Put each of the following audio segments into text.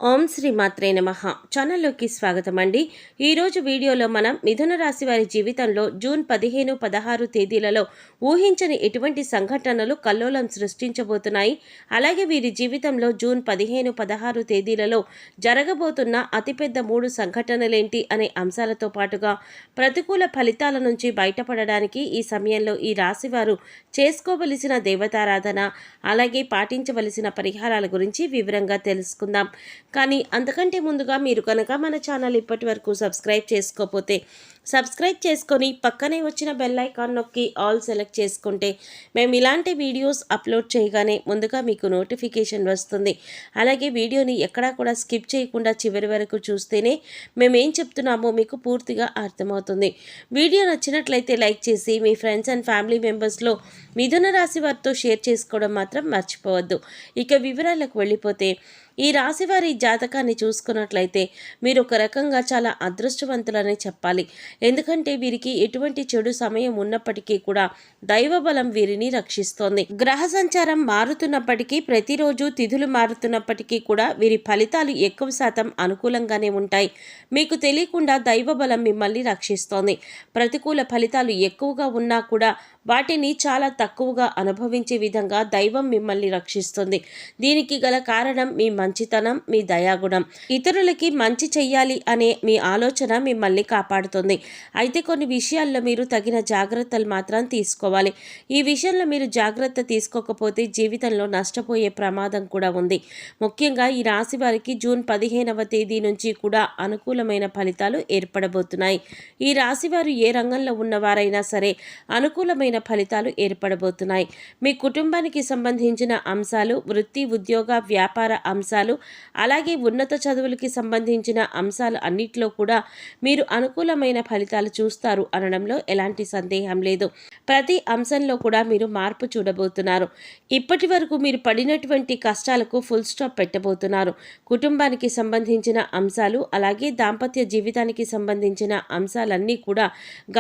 ఓం శ్రీ మాత్రే నమః. ఛానల్లోకి స్వాగతం అండి. ఈరోజు వీడియోలో మనం మిథున రాశి వారి జీవితంలో జూన్ 15, 16 తేదీలలో ఊహించని ఎటువంటి సంఘటనలు కల్లోలం సృష్టించబోతున్నాయి, అలాగే వీరి జీవితంలో జూన్ 15, 16 తేదీలలో జరగబోతున్న అతిపెద్ద 3 సంఘటనలేంటి అనే అంశాలతో పాటుగా ప్రతికూల ఫలితాల నుంచి బయటపడడానికి ఈ సమయంలో ఈ రాశివారు చేసుకోవలసిన దేవతారాధన, అలాగే పాటించవలసిన పరిహారాల గురించి వివరంగా తెలుసుకుందాం. కానీ అంతకంటే ముందుగా మీరు కనుక మన ఛానల్ ఇప్పటి వరకు సబ్స్క్రైబ్ చేసుకోకపోతే సబ్స్క్రైబ్ చేసుకొని పక్కనే వచ్చిన బెల్ ఐకాన్ నొక్కి ఆల్ సెలెక్ట్ చేసుకుంటే మేము ఇలాంటి వీడియోస్ అప్లోడ్ చేయగానే ముందుగా మీకు నోటిఫికేషన్ వస్తుంది. అలాగే వీడియోని ఎక్కడా కూడా స్కిప్ చేయకుండా చివరి వరకు చూస్తేనే మేమేం చెప్తున్నామో మీకు పూర్తిగా అర్థమవుతుంది. వీడియో నచ్చినట్లయితే లైక్ చేసి మీ ఫ్రెండ్స్ అండ్ ఫ్యామిలీ మెంబర్స్లో మిథున రాశి వారితో షేర్ చేసుకోవడం మాత్రం మర్చిపోవద్దు. ఇక వివరాలకు వెళ్ళిపోతే, ఈ రాశివారి జాతకాన్ని చూసుకున్నట్లయితే మీరు ఒక రకంగా చాలా అదృష్టవంతులని చెప్పాలి. ఎందుకంటే వీరికి ఎటువంటి చెడు సమయం ఉన్నప్పటికీ కూడా దైవబలం వీరిని రక్షిస్తోంది. గ్రహ సంచారం మారుతున్నప్పటికీ, ప్రతిరోజు తిథులు మారుతున్నప్పటికీ కూడా వీరి ఫలితాలు ఎక్కువ శాతం అనుకూలంగానే ఉంటాయి. మీకు తెలియకుండా దైవబలం మిమ్మల్ని రక్షిస్తోంది. ప్రతికూల ఫలితాలు ఎక్కువగా ఉన్నా కూడా వాటిని చాలా తక్కువగా అనుభవించే విధంగా దైవం మిమ్మల్ని రక్షిస్తుంది. దీనికి గల కారణం మీ మంచితనం, మీ దయాగుణం. ఇతరులకి మంచి చెయ్యాలి అనే మీ ఆలోచన మిమ్మల్ని కాపాడుతుంది. అయితే కొన్ని విషయాల్లో మీరు తగిన జాగ్రత్తలు మాత్రం తీసుకోవాలి. ఈ విషయంలో మీరు జాగ్రత్త తీసుకోకపోతే జీవితంలో నష్టపోయే ప్రమాదం కూడా ఉంది. ముఖ్యంగా ఈ రాశి వారికి జూన్ 15వ తేదీ నుంచి కూడా అనుకూలమైన ఫలితాలు ఏర్పడబోతున్నాయి. ఈ రాశివారు ఏ రంగంలో ఉన్నవారైనా సరే అనుకూలమైన ఫలితాలు ఏర్పడబోతున్నాయి. మీ కుటుంబానికి సంబంధించిన అంశాలు, వృత్తి, ఉద్యోగ, వ్యాపార అంశాలు, అలాగే ఉన్నత చదువులకి సంబంధించిన అంశాలు అన్నిట్లో కూడా మీరు అనుకూలమైన ఫలితాలు చూస్తారు అనడంలో ఎలాంటి సందేహం లేదు. ప్రతి అంశంలో కూడా మీరు మార్పు చూడబోతున్నారు. ఇప్పటి వరకు మీరు పడినటువంటి కష్టాలకు ఫుల్ స్టాప్ పెట్టబోతున్నారు. కుటుంబానికి సంబంధించిన అంశాలు, అలాగే దాంపత్య జీవితానికి సంబంధించిన అంశాలన్నీ కూడా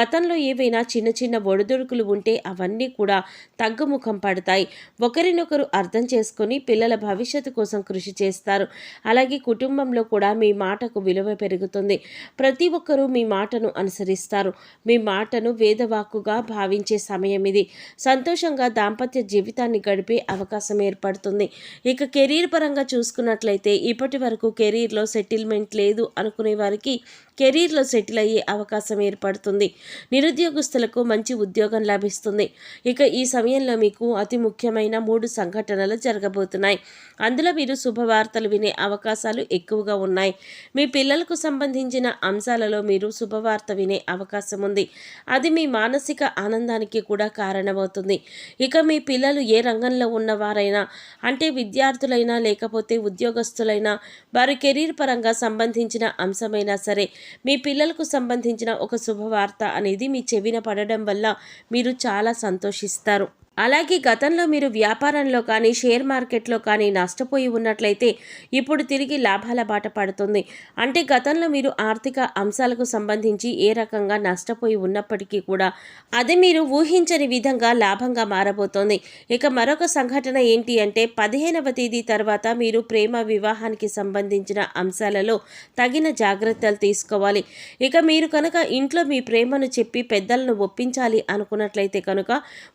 గతంలో ఏవైనా చిన్న చిన్న ఒడిదుడుకులు ఉంటే అవన్నీ కూడా తగ్గుముఖం పడతాయి. ఒకరినొకరు అర్థం చేసుకొని పిల్లల భవిష్యత్తు కోసం కృషి చేస్తారు. అలాగే కుటుంబంలో కూడా మీ మాటకు విలువ పెరుగుతుంది. ప్రతి ఒక్కరూ మీ మాటను అనుసరిస్తారు. మీ మాటను వేదవాక్కుగా భావించే సమయం ఇది. సంతోషంగా దాంపత్య జీవితాన్ని గడిపే అవకాశం ఏర్పడుతుంది. ఇక కెరీర్ పరంగా చూసుకున్నట్లయితే, ఇప్పటి వరకు కెరీర్లో సెటిల్మెంట్ లేదు అనుకునే వారికి కెరీర్లో సెటిల్ అయ్యే అవకాశం ఏర్పడుతుంది. నిరుద్యోగస్తులకు మంచి ఉద్యోగం లభిస్తుంది. ఇక ఈ సమయంలో మీకు అతి ముఖ్యమైన 3 సంఘటనలు జరగబోతున్నాయి. అందులో మీరు శుభవార్తలు వినే అవకాశాలు ఎక్కువగా ఉన్నాయి. మీ పిల్లలకు సంబంధించిన అంశాలలో మీరు శుభవార్త వినే అవకాశం ఉంది. అది మీ మానసిక ఆనందానికి కూడా కారణమవుతుంది. ఇక మీ పిల్లలు ఏ రంగంలో ఉన్నవారైనా, అంటే విద్యార్థులైనా లేకపోతే ఉద్యోగస్తులైనా, వారి కెరీర్ పరంగా సంబంధించిన అంశమైనా సరే, మీ పిల్లలకు సంబంధించిన ఒక శుభవార్త అనేది మీ చెవిన పడడం వల్ల మీరు చాలా సంతోషిస్తారు. అలాగే గతంలో మీరు వ్యాపారంలో కానీ షేర్ మార్కెట్లో కానీ నష్టపోయి ఉన్నట్లయితే ఇప్పుడు తిరిగి లాభాల బాట పడుతుంది. అంటే గతంలో మీరు ఆర్థిక అంశాలకు సంబంధించి ఏ రకంగా నష్టపోయి ఉన్నప్పటికీ కూడా అది మీరు ఊహించని విధంగా లాభంగా మారబోతోంది. ఇక మరొక సంఘటన ఏంటి అంటే, 15వ తేదీ తర్వాత మీరు ప్రేమ, వివాహానికి సంబంధించిన అంశాలలో తగిన జాగ్రత్తలు తీసుకోవాలి. ఇక మీరు కనుక ఇంట్లో మీ ప్రేమను చెప్పి పెద్దలను ఒప్పించాలి అనుకున్నట్లయితే కనుక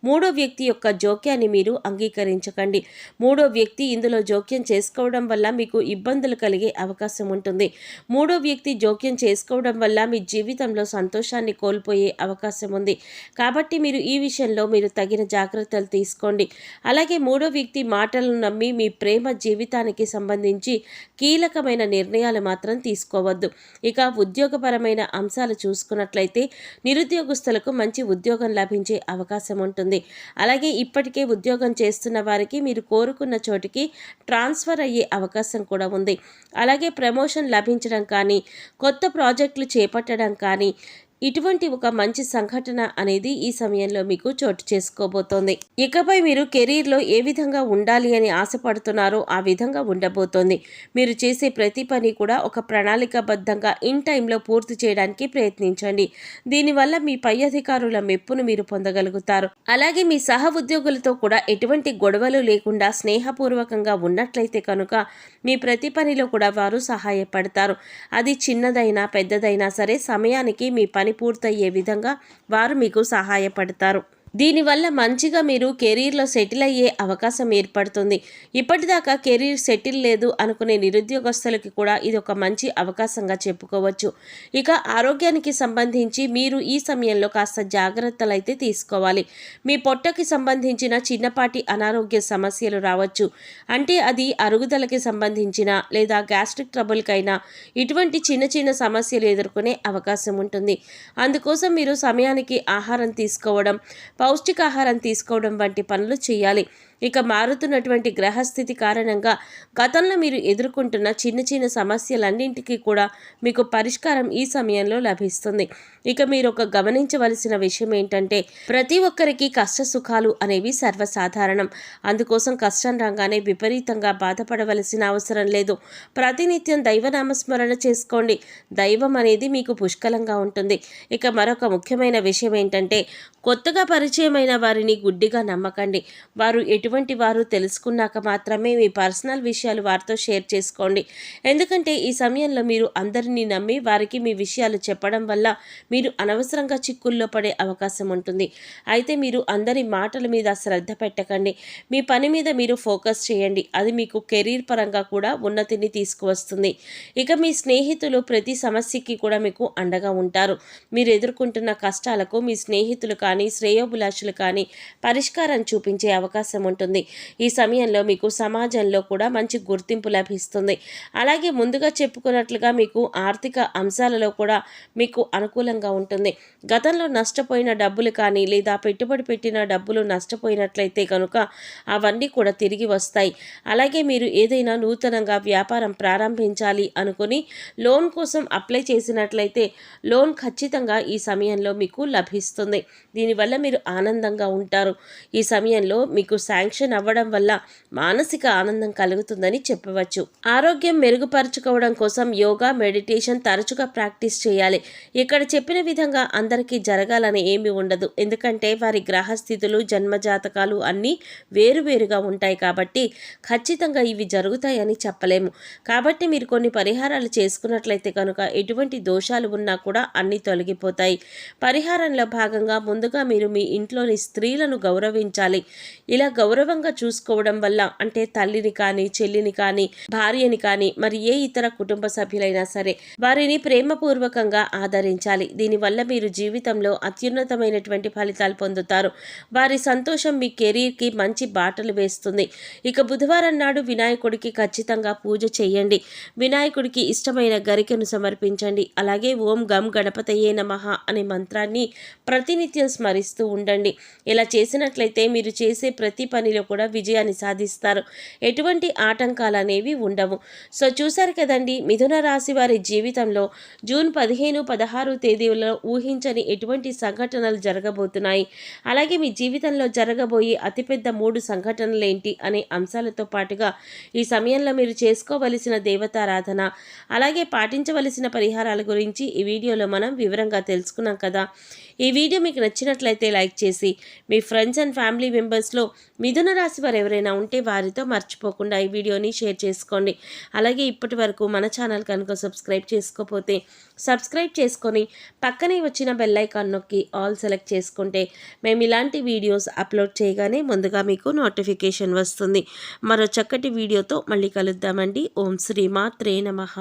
మూడో వ్యక్తి యొక్క జోక్యాన్ని మీరు అంగీకరించకండి. మూడో వ్యక్తి ఇందులో జోక్యం చేసుకోవడం వల్ల మీకు ఇబ్బందులు కలిగే అవకాశం ఉంటుంది. మూడో వ్యక్తి జోక్యం చేసుకోవడం వల్ల మీ జీవితంలో సంతోషాన్ని కోల్పోయే అవకాశం ఉంది. కాబట్టి మీరు ఈ విషయంలో మీరు తగిన జాగ్రత్తలు తీసుకోండి. అలాగే మూడో వ్యక్తి మాటలను నమ్మి మీ ప్రేమ జీవితానికి సంబంధించి కీలకమైన నిర్ణయాలు మాత్రం తీసుకోవద్దు. ఇక ఉద్యోగపరమైన అంశాలు చూసుకున్నట్లయితే, నిరుద్యోగస్తులకు మంచి ఉద్యోగం లభించే అవకాశం ఉంటుంది. అలాగే ఇప్పటికే ఉద్యోగం చేస్తున్న వారికి మీరు కోరుకున్న చోటికి ట్రాన్స్ఫర్ అయ్యే అవకాశం కూడా ఉంది. అలాగే ప్రమోషన్ లభించడం కానీ, కొత్త ప్రాజెక్టులు చేపట్టడం కానీ, ఇటువంటి ఒక మంచి సంఘటన అనేది ఈ సమయంలో మీకు చోటు చేసుకోబోతోంది. ఇకపై మీరు కెరీర్లో ఏ విధంగా ఉండాలి అని ఆశపడుతున్నారో ఆ విధంగా ఉండబోతోంది. మీరు చేసే ప్రతి పని కూడా ఒక ప్రణాళికాబద్ధంగా ఇన్ టైంలో పూర్తి చేయడానికి ప్రయత్నించండి. దీనివల్ల మీ పై అధికారుల మెప్పును మీరు పొందగలుగుతారు. అలాగే మీ సహ ఉద్యోగులతో కూడా ఎటువంటి గొడవలు లేకుండా స్నేహపూర్వకంగా ఉన్నట్లయితే కనుక మీ ప్రతి పనిలో కూడా వారు సహాయపడతారు. అది చిన్నదైనా పెద్దదైనా సరే సమయానికి మీ పని పూర్తయ్యే విధంగా వారు మీకు సహాయపడతారు. దీనివల్ల మంచిగా మీరు కెరీర్లో సెటిల్ అయ్యే అవకాశం ఏర్పడుతుంది. ఇప్పటిదాకా కెరీర్ సెటిల్ లేదు అనుకునే నిరుద్యోగస్తులకి కూడా ఇది ఒక మంచి అవకాశంగా చెప్పుకోవచ్చు. ఇక ఆరోగ్యానికి సంబంధించి మీరు ఈ సమయంలో కాస్త జాగ్రత్తలు అయితే తీసుకోవాలి. మీ పొట్టకి సంబంధించిన చిన్నపాటి అనారోగ్య సమస్యలు రావచ్చు. అంటే అది అరుగుదలకి సంబంధించిన లేదా గ్యాస్ట్రిక్ ట్రబుల్కైనా ఇటువంటి చిన్న చిన్న సమస్యలు ఎదుర్కొనే అవకాశం ఉంటుంది. అందుకోసం మీరు సమయానికి ఆహారం తీసుకోవడం, పౌష్టికాహారం తీసుకోవడం వంటి పనులు చేయాలి. ఇక మారుతున్నటువంటి గ్రహస్థితి కారణంగా గతంలో మీరు ఎదుర్కొంటున్న చిన్న చిన్న సమస్యలన్నింటికీ కూడా మీకు పరిష్కారం ఈ సమయంలో లభిస్తుంది. ఇక మీరు ఒక గమనించవలసిన విషయం ఏంటంటే ప్రతి ఒక్కరికి కష్ట సుఖాలు అనేవి సర్వసాధారణం. అందుకోసం కష్టం రాగానే విపరీతంగా బాధపడవలసిన అవసరం లేదు. ప్రతినిత్యం దైవనామస్మరణ చేసుకోండి. దైవం అనేది మీకు పుష్కలంగా ఉంటుంది. ఇక మరొక ముఖ్యమైన విషయం ఏంటంటే కొత్తగా పరిచయమైన వారిని గుడ్డిగా నమ్మకండి. వారు ఎటువంటి వారు తెలుసుకున్నాక మాత్రమే మీ పర్సనల్ విషయాలు వారితో షేర్ చేసుకోండి. ఎందుకంటే ఈ సమయంలో మీరు అందరినీ నమ్మి వారికి మీ విషయాలు చెప్పడం వల్ల మీరు అనవసరంగా చిక్కుల్లో పడే అవకాశం ఉంటుంది. అయితే మీరు అందరి మాటల మీద శ్రద్ధ పెట్టకండి. మీ పని మీద మీరు ఫోకస్ చేయండి. అది మీకు కెరీర్ పరంగా కూడా ఉన్నతిని తీసుకువస్తుంది. ఇక మీ స్నేహితులు ప్రతి సమస్యకి కూడా మీకు అండగా ఉంటారు. మీరు ఎదుర్కొంటున్న కష్టాలకు మీ స్నేహితులు కానీ శ్రేయోభిలాషులు కానీ పరిష్కారం చూపించే అవకాశం ఉంటుంది. ఈ సమయంలో మీకు సమాజంలో కూడా మంచి గుర్తింపు లభిస్తుంది. అలాగే ముందుగా చెప్పుకున్నట్లుగా మీకు ఆర్థిక అంశాలలో కూడా మీకు అనుకూలంగా ఉంటుంది. గతంలో నష్టపోయిన డబ్బులు కానీ లేదా పెట్టుబడి పెట్టిన డబ్బులు నష్టపోయినట్లయితే కనుక అవన్నీ కూడా తిరిగి వస్తాయి. అలాగే మీరు ఏదైనా నూతనంగా వ్యాపారం ప్రారంభించాలి అనుకుని లోన్ కోసం అప్లై చేసినట్లయితే లోన్ ఖచ్చితంగా ఈ సమయంలో మీకు లభిస్తుంది. దీనివల్ల మీరు ఆనందంగా ఉంటారు. ఈ సమయంలో మీకు శాంక్షన్ అవ్వడం వల్ల మానసిక ఆనందం కలుగుతుందని చెప్పవచ్చు. ఆరోగ్యం మెరుగుపరుచుకోవడం కోసం యోగా, మెడిటేషన్ తరచుగా ప్రాక్టీస్ చేయాలి. ఇక్కడ చెప్పిన విధంగా అందరికీ జరగాలని ఏమీ ఉండదు. ఎందుకంటే వారి గ్రహస్థితులు, జన్మజాతకాలు అన్నీ వేరువేరుగా ఉంటాయి కాబట్టి ఖచ్చితంగా ఇవి జరుగుతాయని చెప్పలేము. కాబట్టి మీరు కొన్ని పరిహారాలు చేసుకున్నట్లయితే కనుక ఎటువంటి దోషాలు ఉన్నా కూడా అన్నీ తొలగిపోతాయి. పరిహారంలో భాగంగా ముందుగా మీరు మీ ఇంట్లోని స్త్రీలను గౌరవించాలి. ఇలా గౌరవంగా చూసుకోవడం వల్ల అంటే తల్లిని కానీ, చెల్లిని కానీ, భార్యని కానీ, మరి ఏ ఇతర కుటుంబ సభ్యులైనా సరే వారిని ప్రేమపూర్వకంగా ఆదరించాలి. దీనివల్ల మీరు జీవితంలో అత్యున్నతమైనటువంటి ఫలితాలు పొందుతారు. వారి సంతోషం మీ కెరీర్కి మంచి బాటలు వేస్తుంది. ఇక బుధవారం నాడు వినాయకుడికి ఖచ్చితంగా పూజ చేయండి. వినాయకుడికి ఇష్టమైన గరికెను సమర్పించండి. అలాగే ఓం గం గణపతయే నమః అనే మంత్రాన్ని ప్రతినిత్యం స్మరిస్తూ ఉండండి. ఇలా చేసినట్లయితే మీరు చేసే ప్రతి పనిలో కూడా విజయాన్ని సాధిస్తారు. ఎటువంటి ఆటంకాలు అనేవి ఉండవు. సో చూశారు కదండి, మిథున రాశి వారి జీవితంలో జూన్ 15, 16 తేదీలలో ఊహించని ఎటువంటి సంఘటనలు జరగబోతున్నాయి, అలాగే మీ జీవితంలో జరగబోయే అతిపెద్ద 3 సంఘటనలు ఏంటి అనే అంశాలతో పాటుగా ఈ సమయంలో మీరు చేసుకోవలసిన దేవతారాధన, అలాగే పాటించవలసిన పరిహారాల గురించి ఈ వీడియోలో మనం వివరంగా తెలుసుకున్నాం కదా. ఈ వీడియో మీకు నచ్చినట్లయితే లైక్ చేసి మీ ఫ్రెండ్స్ అండ్ ఫ్యామిలీ మెంబర్స్లో మిథున రాశి వారు ఎవరైనా ఉంటే వారితో మర్చిపోకుండా ఈ వీడియోని షేర్ చేసుకోండి. అలాగే ఇప్పటి వరకు మన ఛానల్ కనుక సబ్స్క్రైబ్ చేసుకోకపోతే సబ్స్క్రైబ్ చేసుకొని పక్కనే వచ్చిన బెల్ ఐకాన్ నొక్కి ఆల్ సెలెక్ట్ చేసుకుంటే మేము ఇలాంటి వీడియోస్ అప్లోడ్ చేయగానే ముందుగా మీకు నోటిఫికేషన్ వస్తుంది. మరో చక్కటి వీడియోతో మళ్ళీ కలుద్దామండి. ఓం శ్రీ మాత్రే నమః.